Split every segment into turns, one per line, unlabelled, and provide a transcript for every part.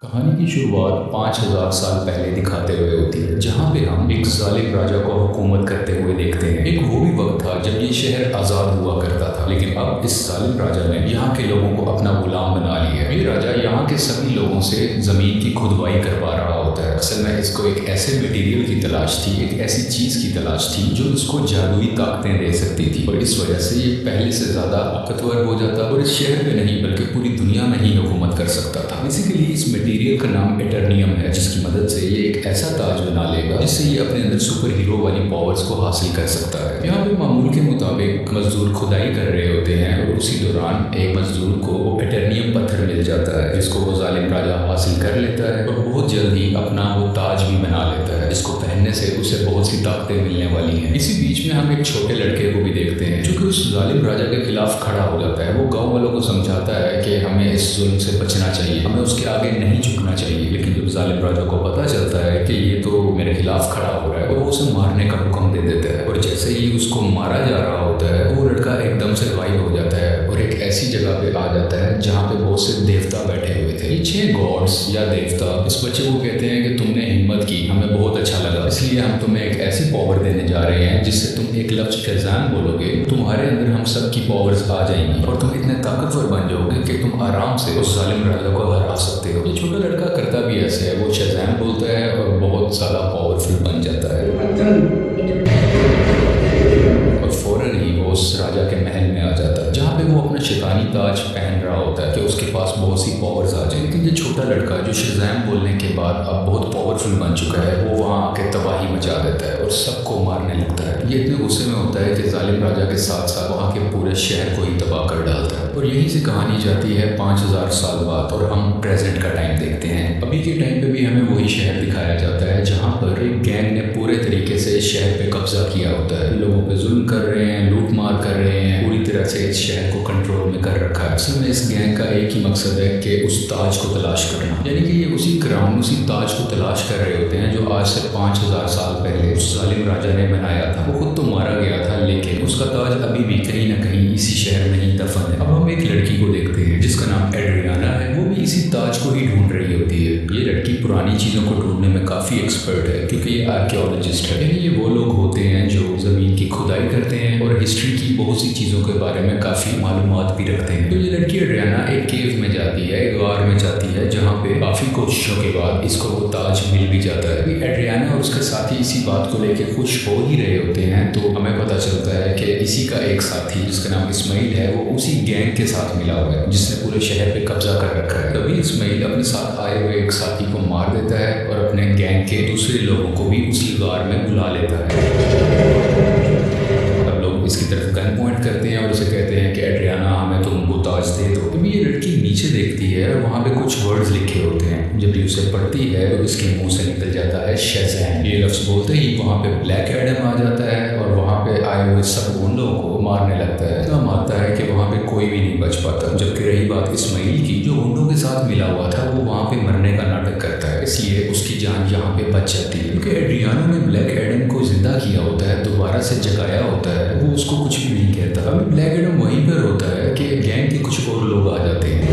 कहानी की शुरुआत 5000 साल पहले दिखाते हुए होती है, जहाँ पे हम एक जालिम राजा को हुकूमत करते हुए देखते हैं। एक वो भी वक्त था जब ये शहर आज़ाद हुआ करता था, लेकिन अब इस जालिम राजा ने यहाँ के लोगों को अपना गुलाम बना लिया है। ये राजा यहाँ के सभी लोगों से ज़मीन की खुदवाई करवा रहा होता है। असल में इसको एक ऐसे मटेरियल की तलाश थी, एक ऐसी चीज़ की तलाश थी जो इसको जादुई ताकतें दे सकती थी, और इस वजह से ये पहले से ज़्यादा ताकतवर हो जाता और इस शहर पे नहीं बल्कि पूरी दुनिया में ही हुकूमत कर सकता था। बेसिकली इस मटेरियल का नाम एटर्नियम है, जिसकी मदद से ये एक ऐसा ताज बना लेगा जिससे ये अपने अंदर सुपर हीरो वाली पावर्स को हासिल कर सकता है। यहाँ पे मामूल के मुताबिक मजदूर खुदाई कर रहे होते हैं और उसी दौरान एक मजदूर को वो एटर्नियम पत्थर मिल जाता है, जिसको वो जालिम राजा हासिल कर लेता है और बहुत जल्दी अपना वो ताज भी बना लेता है, जिसको पहनने से उसे बहुत सी ताकतें मिलने वाली हैं। इसी बीच में हम एक छोटे लड़के को भी देखते हैं जो कि उस जालिम राजा के खिलाफ खड़ा हो जाता है। वो गाँव वालों को समझाता है कि हमें इस जुल्म से बचना चाहिए, हमें उसके आगे नहीं झुकना चाहिए। लेकिन जब जालिम राजा को पता चलता है कि ये तो मेरे खिलाफ खड़ा हो रहा है, वो उसे मारने का हुक्म दे देता है। और जैसे ही उसको मारा जा रहा होता है वो लड़का एकदम से गायब हो जाता है और एक ऐसी जगह पे आ जाता है जहाँ पे बहुत से देवता बैठे हुए थे। ये 6 गॉड्स या देवता इस बच्चे को कहते हैं कि तुमने हिम्मत की, हमें बहुत अच्छा लगा, इसलिए हम तुम्हें एक ऐसी पावर देने जा रहे हैं जिससे तुम एक लफ्ज फैजान बोलोगे, तुम्हारे अंदर हम सब की पावर्स आ जाएंगी और तुम इतने ताकतवर बन जाओगे कि तुम आराम से उस जालिम राजा को हरा सकते हो। ये छोटा लड़का करता भी ऐसे है, वो शज़ैम बोलता है और बहुत ज़्यादा पावरफुल बन जाता है और फौरन ही वो उस राजा के महल में आ जाता है, जहाँ पे वो अपना शैतानी ताज पहन रहा होता है कि उसके पास बहुत सी पावर्स आ जाए। लेकिन ये छोटा लड़का जो शज़ैम बोलने के बाद अब बहुत पावरफुल बन चुका है, वो वहाँ आके तबाही मचा देता है और सबको मारने लगता है। ये इतने गुस्से में होता है कि जालिम राजा के साथ साथ वहाँ के पूरे शहर को ही तबाह कर डालता है। और यहीं से कहानी जाती है 5000 साल बाद और हम प्रेजेंट का टाइम देखते हैं। अभी के टाइम पे भी हमें वही शहर दिखाया जाता है जहाँ पर एक गैंग ने पूरे तरीके से इस शहर पे कब्जा किया होता है, लोगों पे जुल्म कर रहे हैं, लूट मार कर रहे हैं, पूरी तरह से इस शहर को कंट्रोल में कर रखा है। असल में इस गैंग का एक ही मकसद है कि उस ताज को तलाश करना, यानी कि ये उसी क्राउन उसी ताज को तलाश कर रहे होते हैं जो आज से 5000 साल पहले उस जालिम राजा ने बनाया था। वो खुद तो मारा गया था, लेकिन उसका ताज अभी भी कहीं ना कहीं इसी शहर में ही दफन है। अब हम एक लड़की को देखते हैं जिसका नाम एड्रियाना है, वो भी इसी ताज को ही ढूंढ रही होती है। ये लड़की पुरानी चीज़ों को ढूंढने में काफ़ी एक्सपर्ट है, क्योंकि ये आर्कियोलॉजिस्ट है, यानी ये वो लोग होते हैं जो ज़मीन की खुदाई करते हैं और हिस्ट्री की बहुत सी चीज़ों के बारे में काफ़ी मालूमात भी रखते हैं। तो ये लड़की एड्रियाना एक केव में जाती है, एक गार में जाती है, जहाँ पे काफ़ी कोशिशों के बाद इसको वो ताज मिल भी जाता है। एड्रियाना और उसके साथी इसी बात को लेकर खुश हो ही रहे होते हैं, तो हमें पता चलता है कि इसी का एक साथी जिसका नाम इस्माइल है, वो उसी गैंग के साथ मिला हुआ है जिसने पूरे शहर पे कब्जा कर रखा है। तभी इस्माइल अपने साथ आए हुए एक साथी को मार देता है और अपने गैंग के दूसरे लोगों को भी उसी गार में बुला लेता है। अब लोग इसकी तरफ गन पॉइंट करते हैं और उसे कहते हैं कि एड्रियाना हमें तुमको ताज दे दो। तभी ये लड़की नीचे देखती है और वहाँ पे कुछ वर्ड्स लिखे होते हैं। जब ये उसे पढ़ती है तो इसके मुंह से निकल जाता है शज़ैम। ये लफ्ज़ बोलते ही वहाँ पे ब्लैक एडम आ जाता है और वहाँ पे आए हुए सब गुंडों को मारने लगता है। इतना मारता है कि वहाँ पे कोई भी नहीं बच पाता। जबकि रही बात इस्माइल की, जो गुंडों के साथ मिला हुआ था, वो वहाँ पे मरने का नाटक करता है, इसलिए उसकी जान यहाँ पे बच जाती है। क्योंकि एड्रियाना ने ब्लैक एडम को जिंदा किया होता है, दोबारा से जगाया होता है, वो उसको कुछ भी नहीं कहता। अभी ब्लैक एडम वहीं पर होता है कि गैंग के कुछ और लोग आ जाते हैं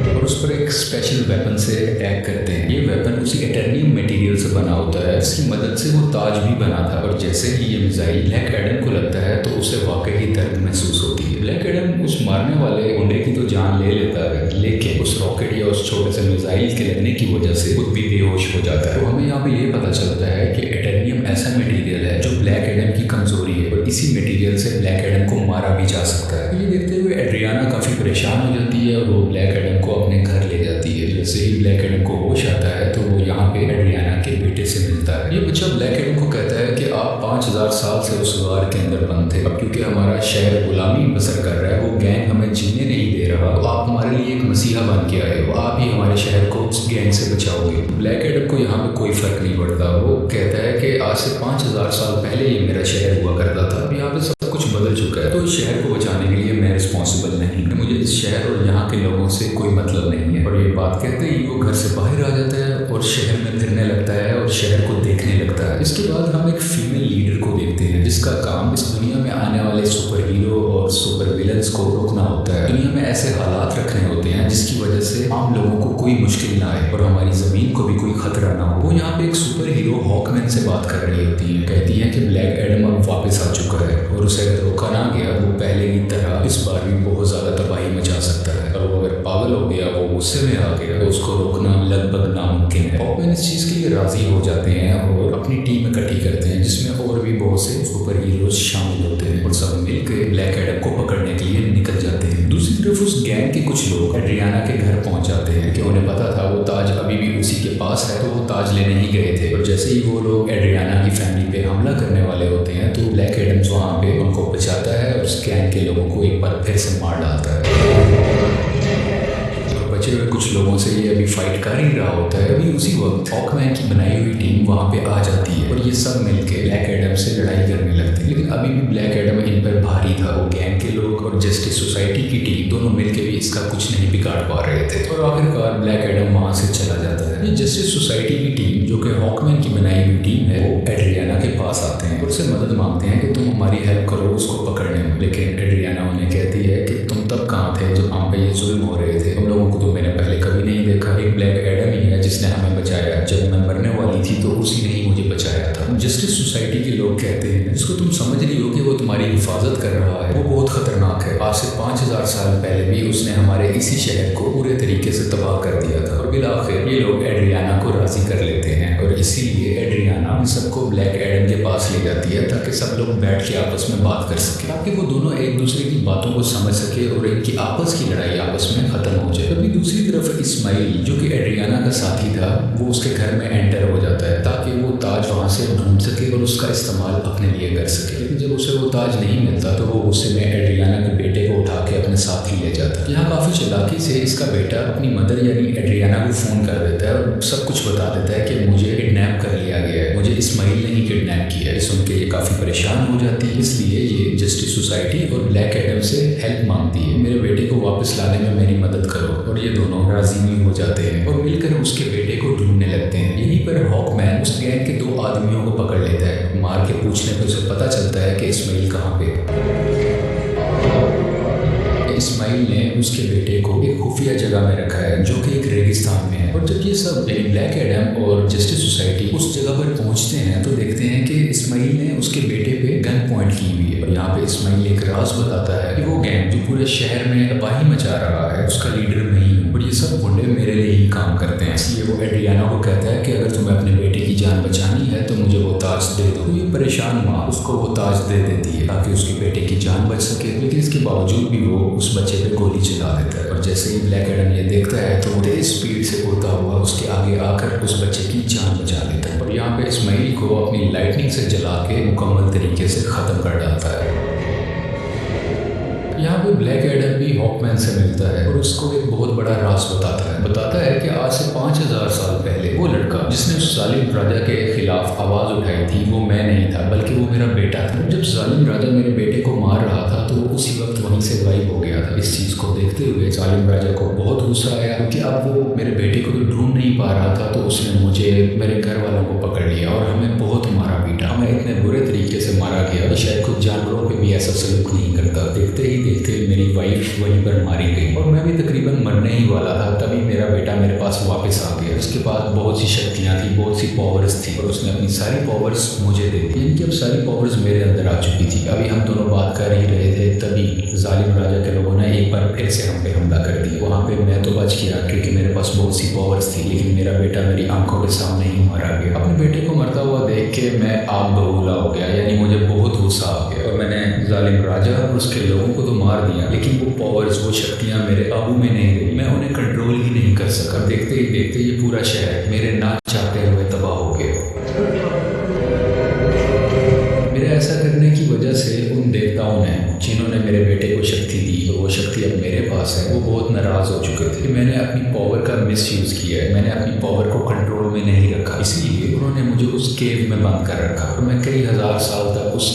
और उस पर एक स्पेशल वेपन से अटैक करते हैं। ये वेपन उसी एटर्नियम मटेरियल से बना होता है, इसकी मदद से वो ताज भी बना था। और जैसे ही ये मिसाइल ब्लैक एडम को लगता है तो उसे वाकई दर्द महसूस होती है। ब्लैक एडम उस मारने वाले गुंडे की तो जान ले लेता है, लेकिन उस रॉकेट या उस छोटे से मिसाइल के लगने की वजह से खुद भी बेहोश हो जाता है। तो हमें यहाँ पे ये पता चलता है कि एटर्नियम ऐसा मटेरियल है जो ब्लैक एडम की कमजोरी है और इसी मटेरियल से ब्लैक एडम को मारा भी जा सकता है। ये देखते हुए एड्रियाना काफ़ी परेशान हो जाती है और वो ब्लैक एडम को अपने घर ले जाती है। जैसे ही ब्लैक एडम को होश आता है तो वो यहाँ पे एड्रियाना के बेटे से मिलता है। ये बच्चा ब्लैक एडम को कहता है कि आप 5000 साल से उस गार के अंदर बंद थे, अब क्योंकि हमारा शहर गुलामी बसर कर रहा है, वो गैंग हमें जीने नहीं दे रहा, तो आप हमारे लिए एक मसीहा बन के आए हो, आप ही हमारे शहर को उस गैंग से बचाओगे। ब्लैक एडम को यहाँ पे कोई फर्क नहीं पड़ता। वो कहता है कि आज से 5000 साल पहले ये मेरा शहर हुआ करता था, अब यहाँ पे सब कुछ बदल चुका है, तो इस शहर को बचाने के लिए मैं रिस्पॉन्सिबल नहीं। मुझे इस शहर और यहाँ के लोगों से कोई मतलब नहीं है। और ये बात कहते ही वो घर से बाहर आ जाता है और शहर में फिरने लगता है और शहर को देखने लगता है। इसके बाद हम एक फीमेल लीडर को देखते हैं जिसका काम इस दुनिया में आने वाले सुपर हीरो और सुपर विलन्स को रोकना होता है। दुनिया में ऐसे हालात रखने होते हैं जिसकी वजह से आम लोगों को कोई मुश्किल ना आए और हमारी जमीन को भी कोई खतरा ना हो। वो यहाँ पे एक सुपर हीरो हॉकमैन से बात कर रही होती है, कहती है कि ब्लैक एडम अब वापस आ चुका है और उसे अगर रोका ना गया वो पहले की तरह इस बार भी बहुत ज्यादा तबाही मचा सकता है, और वो अगर पागल हो गया, वो गुस्से में आ गया, तो उसको रोकना लगभग नामुमकिन है। हॉकमैन इस चीज के लिए राजी हो जाते हैं और अपनी टीम इकट्ठी करते हैं जिसमें और भी बहुत से सुपर हीरोज शामिल होते हैं और सब मिलकर ब्लैक एडम को पकड़ने के लिए निकल जाते हैं। दूसरी तरफ उस गैंग के कुछ लोग एड्रियाना के घर पहुंच जाते हैं कि उन्हें पता था वो ताज अभी भी उसी के पास है, तो वो ताज लेने ही गए थे। और जैसे ही वो लोग एड्रियाना की फैमिली पे हमला करने वाले होते हैं तो ब्लैक एडम्स वहाँ पे उनको बचाता है और उस गैंग के लोगों को एक बार फिर से मार डालता है। बचे हुए कुछ लोगों से ये अभी फाइट कर ही रहा होता है। अभी उसी वक्त हॉकमैन की बनाई हुई टीम वहाँ पे आ जाती है और ये सब मिलके ब्लैक एडम से लड़ाई करने लगते हैं, लेकिन अभी भी ब्लैक एडम इन पर भारी था। वो गैंग के लोग और जस्टिस सोसाइटी की टीम दोनों मिलके भी इसका कुछ नहीं बिगाड़ पा रहे थे और आखिरकार ब्लैक एडम वहाँ से चला जाता है। ये जस्टिस सोसाइटी की टीम जो कि हॉकमैन की बनाई हुई टीम है, वो एड्रियाना के पास आते हैं और उससे मदद मांगते हैं कि तुम हमारी हेल्प करो उसको पकड़ने में। लेकिन एड्रियाना उन्हें कहती है कि तुम तब कहाँ थे जब हम पे ये जुल्म हो रहे थे, हम लोगों को तो मैंने पहले कभी नहीं देखा। एक ब्लैक एडम ही है जिसने हमें बचाया, जब मैं मरने वाली थी तो उसी ने ही मुझे बचाया था। जस्टिस सोसाइटी के लोग कहते हैं जिसको तुम समझ रही हो कि वो तुम्हारी हिफाजत कर रहा है, वो बहुत खतरनाक है। आज से 5000 साल पहले भी उसने हमारे इसी शहर को पूरे तरीके से तबाह कर दिया था। और बिल आखिर ये लोग एड्रियाना को राजी कर लेते हैं और इसीलिए एड्रियाना इन सबको ब्लैक एडम के पास ले जाती है ताकि सब लोग बैठ के आपस में बात कर सके, ताकि वो दोनों एक दूसरे की बातों को समझ सके और इनकी आपस की लड़ाई आपस में खत्म हो जाए। अभी दूसरी तरफ इस्माइल जो कि एड्रियाना का साथी था, वो उसके घर में एंटर हो जाता है ताकि वो ताज वहाँ से ढूंढ सके और उसका इस्तेमाल अपने लिए कर सके। लेकिन जब उसे वो ताज नहीं मिलता तो वो गुस्से में एड्रियाना के बेटे को उठा के अपने साथ ही ले जाता है। यहाँ काफ़ी चालाकी से इसका बेटा अपनी मदर यानी एड्रियाना को फ़ोन कर देता है और सब कुछ बता देता है कि मुझे किडनैप कर लिया गया है, मुझे इस्माइल ने ही किडनैप किया है। सुन के ये काफ़ी परेशान हो जाती है, इसलिए ये जस्टिस सोसाइटी और ब्लैक एडम से हेल्प मांगती है, मेरे बेटे को वापस लाने में मेरी मदद करो। और ये दोनों राजी भी हो जाते हैं और मिलकर उसके बेटे को ढूंढने लगते हैं। यहीं पर हॉकमैन उस गैंग के 2 आदमियों को पकड़ लेता है। मार के पूछने पर उसे पता चलता है कि इस्माइल कहाँ पे है। इस्माइल ने उसके बेटे को एक खुफिया जगह में रखा है जो कि एक रेगिस्तान में है। और जब ये सब ब्लैक एडम और जस्टिस सोसाइटी उस जगह पर पहुंचते हैं तो देखते हैं कि इस्माइल ने उसके बेटे पे गन पॉइंट की हुई है। और यहाँ पे इस्माइल एक राज बताता है कि वो गैंग जो पूरे शहर में तबाही मचा रहा है उसका लीडर मैं ही हूँ और ये सब गुंडे मेरे लिए ही काम करते हैं। इसलिए वो एड्रियाना को कहता है कि अगर तुम्हें अपने बेटे की जान बचानी है तो मुझे वो ताज दे दो। तो ये परेशान माँ उसको वो ताज दे देती है ताकि उसके बेटे की जान बच सके, लेकिन इसके बावजूद भी वो उस बच्चे पे गोली चला देता है। और जैसे ही ब्लैक एडम ये देखता है तो तेज स्पीड से उड़ता हुआ उसके आगे आकर उस बच्चे की जान बचा लेता है और यहाँ पे इस्माइल को अपनी लाइटनिंग से जला के मुकम्मल तरीके से ख़त्म कर डालता है। यहाँ पे ब्लैक एडम भी हॉकमैन से मिलता है और उसको एक बहुत बड़ा राज बताता है कि आज से 5000 साल पहले वो लड़का जिसने उस जालिम राजा के खिलाफ आवाज़ उठाई थी वो मैं नहीं था बल्कि वो मेरा बेटा था। जब जालिम राजा मेरे बेटे को मार रहा था तो वो उसी वक्त वहीं से गायब हो गया था। इस चीज़ को देखते हुए जालिम राजा को बहुत गुस्सा आया क्योंकि अब वो मेरे बेटे को तो ढूंढ नहीं पा रहा था, तो उसने मुझे मेरे घर वालों को पकड़ लिया और हमें बहुत मारा पीटा। हमें इतने बुरे तरीके से मारा गया कि शायद कुछ जानवरों पे भी ऐसा सलूक नहीं करता। देखते ही देखते मेरी वाइफ वहीं पर मारी गई और मैं भी तकरीबन मरने ही वाला था, तभी मेरा बेटा मेरे पास वापस आ गया। उसके पास बहुत सी शक्तियाँ थी, बहुत सी पावर्स थी और उसने अपनी सारी पावर्स मुझे दे दी, यानी कि अब सारी पावर्स मेरे अंदर आ चुकी थी। अभी हम दोनों बात कर ही रहे थे तभी जालिम राजा के लोगों ने एक बार फिर से हम पे हमला कर दिया। वहाँ पे मैं तो बच गया क्योंकि मेरे पास बहुत सी पावर्स थी, लेकिन मेरा बेटा मेरी आंखों के सामने ही मारा गया। अपने बेटे को मरता हुआ देख के मैं आग बबूला हो गया, यानी मुझे बहुत गुस्सा आ गया और मैंने जालिम राजा और उसके लोगों को तो मार दिया, लेकिन वो पावर्स, वो शक्तियाँ मेरे काबू में नहीं रही। मैं उन्हें कंट्रोल ही नहीं कर सका। देखते ही देखते ये पूरा शहर मेरे ना चाहते हुए तबाह हो गया। मेरे ऐसा करने की वजह से उन देवताओं ने जिन्होंने मेरे बेटे को शक्ति दी और वो शक्ति अब मेरे पास है, वो बहुत नाराज़ हो चुके थे। कि मैंने अपनी पावर का मिसयूज किया है, मैंने अपनी पावर को कंट्रोल में नहीं रखा, इसीलिए उन्होंने मुझे उस केव में बंद कर रखा और मैं कई हजार साल तक उस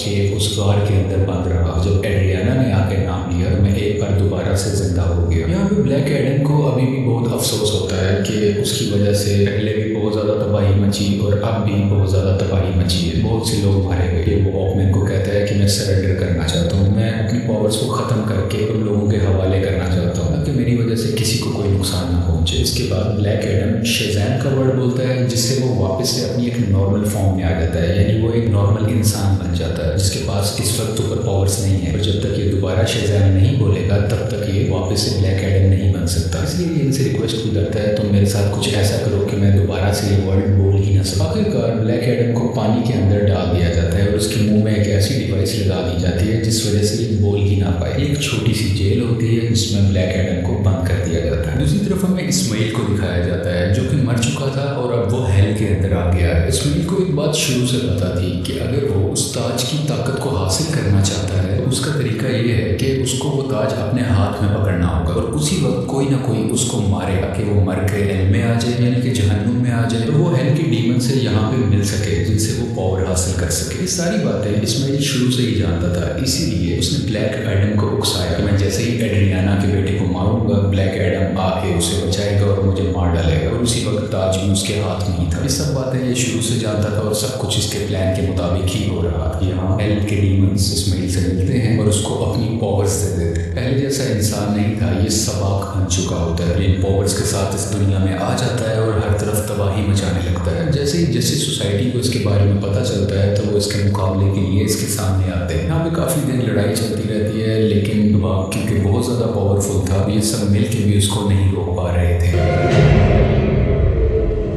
गार के अंदर बंद रहा। जब एड्रियाना ने आके नाम लिया तो मैं एक बार दोबारा से जिंदा हो गया। यहाँ पे ब्लैक एडम को अभी भी बहुत अफसोस होता है कि उसकी वजह से पहले भी बहुत ज़्यादा तबाही मची और अब भी बहुत ज़्यादा तबाही मची है, बहुत से लोग मारे गए। वो हॉकमैन को कहता है कि मैं सरेंडर करना चाहता हूँ, मैं अपनी पावर्स को ख़त्म करके उन लोगों के हवाले करना चाहता हूँ ताकि मेरी वजह से किसी को कोई नुकसान ना पहुँचे। इसके बाद ब्लैक एडम शेज़ैम का वर्ड बोलता है जिससे वो वापस से अपनी एक नॉर्मल फॉर्म में आ जाता है, यानी वो एक नॉर्मल इंसान बन जाता है जिसके पास इस वक्त ऊपर पावर्स नहीं है। और जब तक ये दोबारा शेज़ैम नहीं बोलेगा तब तक ये वापस से ब्लैक एडम नहीं बन सकता। इसलिए ये इनसे रिक्वेस्ट भी करता है तुम मेरे साथ कुछ ऐसा करो कि मैं दोबारा से ये वर्ड बोल ही ना सकूं। आखिरकार ब्लैक एडम को पानी के अंदर डाल दिया जाता है और उसके मुंह में एक ऐसी डिवाइस लगा दी जाती है जिस वजह से ये बोल ही ना पाए। एक छोटी सी जेल होती है जिसमें ब्लैक एडम को बंद कर दिया जाता है। दूसरी तरफ हमें इस्माइल को दिखाया जाता है जो कि मर चुका था और अब वो हेल के अंदर आ गया है। इस्माइल को एक बात शुरू से पता थी कि अगर वो उस ताज की ताकत को हासिल करना चाहता है तो उसका तरीका ये है कि उसको वो ताज अपने हाथ में पकड़ना होगा और उसी वक्त कोई ना कोई उसको मारेगा कि वो मर के हेल में आ जाए, यानी कि जहन्नुम में आ जाए, तो वो हेल के डीमन से यहाँ पे मिल सके जिनसे वो पावर हासिल कर सके। ये सारी बातें इस्माइल शुरू से ही जानता था, इसीलिए उसने ब्लैक एडम को उकसाया कि मैं जैसे ही एड्रियाना के बेटे को मारूंगा ब्लैक एडम आके उसे बचाएगा और मुझे मार डालेगा और उसी वक्त ताज भी उसके हाथ में ही था। ये सब बातें ये शुरू से जानता था और सब कुछ इसके प्लान के मुताबिक ही हो रहा था। यहाँ हेल के डीमंस इस्माइल से मिलते हैं और उसको अपनी पावर्स दे देते हैं। पहले जैसा इंसान नहीं था, ये सबाक बन चुका होता है, इन पावर्स के साथ इस दुनिया में आ जाता है और हर तरफ तबाही मचाने लगता है। जैसे ही जस्टिस सोसाइटी को इसके बारे में पता चलता है तो वो इसके मुकाबले के लिए इसके सामने आते हैं। यहाँ पे काफ़ी दिन लड़ाई चलती रहती है लेकिन क्योंकि बहुत ज़्यादा पावरफुल था ये सब मिल के भी उसको नहीं रोक पा रहे थे।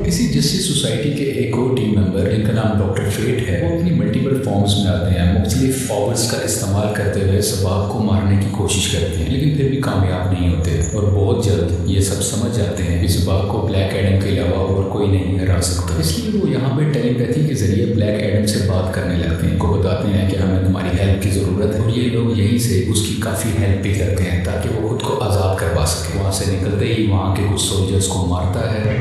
इसी जस्टिस सोसाइटी के एक और टीम मेंबर जिनका नाम डॉक्टर फेट है वो अपनी मल्टीपल फॉर्म्स में आते हैं, मुख्तलिफ पावर्स का इस्तेमाल करते हुए सबाक को मारने की कोशिश करते हैं लेकिन फिर भी कामयाब नहीं होते और बहुत जल्द ये सब समझ जाते हैं कि सबाक को ब्लैक एडम के अलावा और कोई नहीं हरा सकता। इसलिए वो यहाँ पे टेलीपैथी के जरिए ब्लैक एडम से बात करने लगते हैं, उनको बताते हैं कि हमें तुम्हारी हेल्प की ज़रूरत है और ये लोग यहीं से उसकी काफ़ी हेल्प भी करते हैं ताकि वो खुद को आज़ाद करवा सके। वहाँ से निकलते ही वहाँ के कुछ सोल्जर्स को मारता है,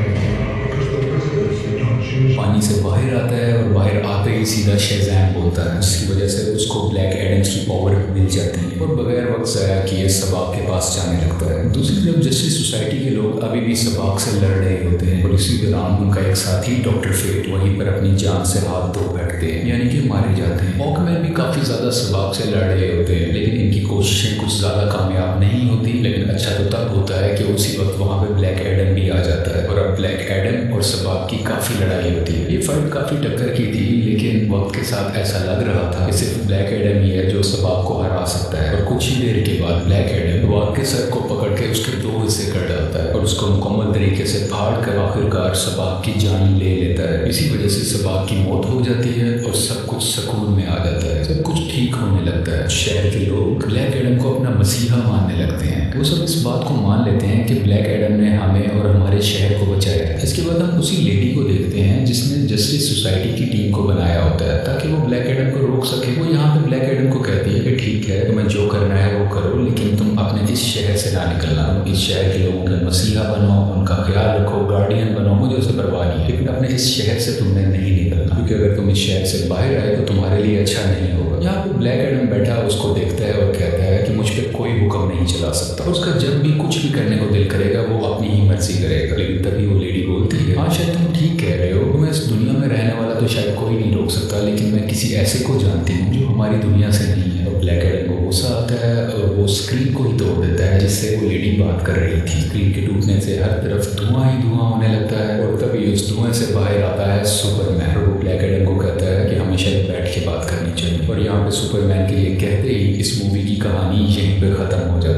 पानी से बाहर आता है और बाहर आते ही सीधा शेज़ैम बोलता है जिसकी वजह से उसको ब्लैक एडम्स की पावर मिल जाती है और बगैर वक्त ज़ाया किए सबाक के पास जाने लगता है। दूसरी तरफ जस्टिस सोसाइटी के लोग अभी भी सबाक से लड़ रहे होते हैं और इसी दौरान उनका एक साथी डॉक्टर फेट वहीं पर अपनी जान से हाथ धो बैठते हैं, यानी कि मारे जाते हैं। हॉकमैन भी काफ़ी ज़्यादा सबाक से लड़ रहे होते हैं लेकिन इनकी कोशिशें कुछ ज़्यादा कामयाब नहीं होती। लेकिन अच्छा तो तब होता है कि उसी वक्त वहाँ पर ब्लैक एडम भी आ जाता है और अब ब्लैक एडम और सबाक की काफ़ी लड़ाई होती है। ये फाइट काफ़ी टक्कर की थी लेकिन वक्त के साथ ऐसा लग रहा था कि सिर्फ ब्लैक एडम ही है जो सबाक को हरा सकता है और कुछ ही देर के बाद ब्लैक एडम सबाक के सर को पकड़ के उसके दो हिस्से कर डालता है और उसको मुकम्मल तरीके से फाड़ कर आखिरकार सबाक की जान ले लेता है। इसी वजह से सबाक की मौत हो जाती है और सब कुछ सुकून में आ जाता है, सब कुछ ठीक होने लगता है। शहर के लोग ब्लैक एडम को अपना मसीहा मानने लगते हैं, वो सब इस बात को मान लेते हैं कि ब्लैक एडम ने हमें और हमारे शहर को बचाया है। इसके बाद हम उसी लेडी को देखते हैं जिसने जस्टिस सोसाइटी की टीम को बनाया होता है ताकि वो ब्लैक एडम को रोक सके। वो यहाँ पे ब्लैक एडम को कहती है कि ठीक है तुम्हें जो करना है वो करो लेकिन तुम अपने इस शहर से ना निकलना, तुम इस शहर के लोगों के मसीहा बनो, उनका ख्याल रखो, गार्डियन बनो, मुझे उसे परवाह नहीं है लेकिन अपने इस शहर से तुमने नहीं निकलना क्योंकि अगर तुम इस शहर से बाहर आए तो तुम्हारे लिए अच्छा नहीं होगा। यहाँ पे ब्लैक एडम बैठा उसको देखता है और कहता है कि मुझ पर कोई हुक्म नहीं चला सकता, उसका जब भी कुछ भी करने को दिल करेगा वो अपनी ही मर्जी करेगा। लेकिन तभी वो लेडी बोलती है हाँ शायद तुम ठीक कह रहे हो, मैं इस दुनिया में रहने वाला तो शायद कोई नहीं रोक सकता लेकिन मैं किसी ऐसे को जानती हूँ जो हमारी दुनिया से नहीं है। और ब्लैक एडम को गुस्सा आता है और वो स्क्रीन को ही तोड़ देता है जिससे वो लेडी बात कर रही थी। स्क्रीन के टूटने से हर तरफ धुआं ही धुआं होने लगता है और तभी उस धुएं से बाहर आता है सुपरमैन और वो ब्लैक एडम को कहता है कि हमेशा बैठ के बात करनी चाहिए। और यहाँ पे सुपरमैन के ये कहते ही इस मूवी की कहानी यहीं पे ख़त्म हो जाती है।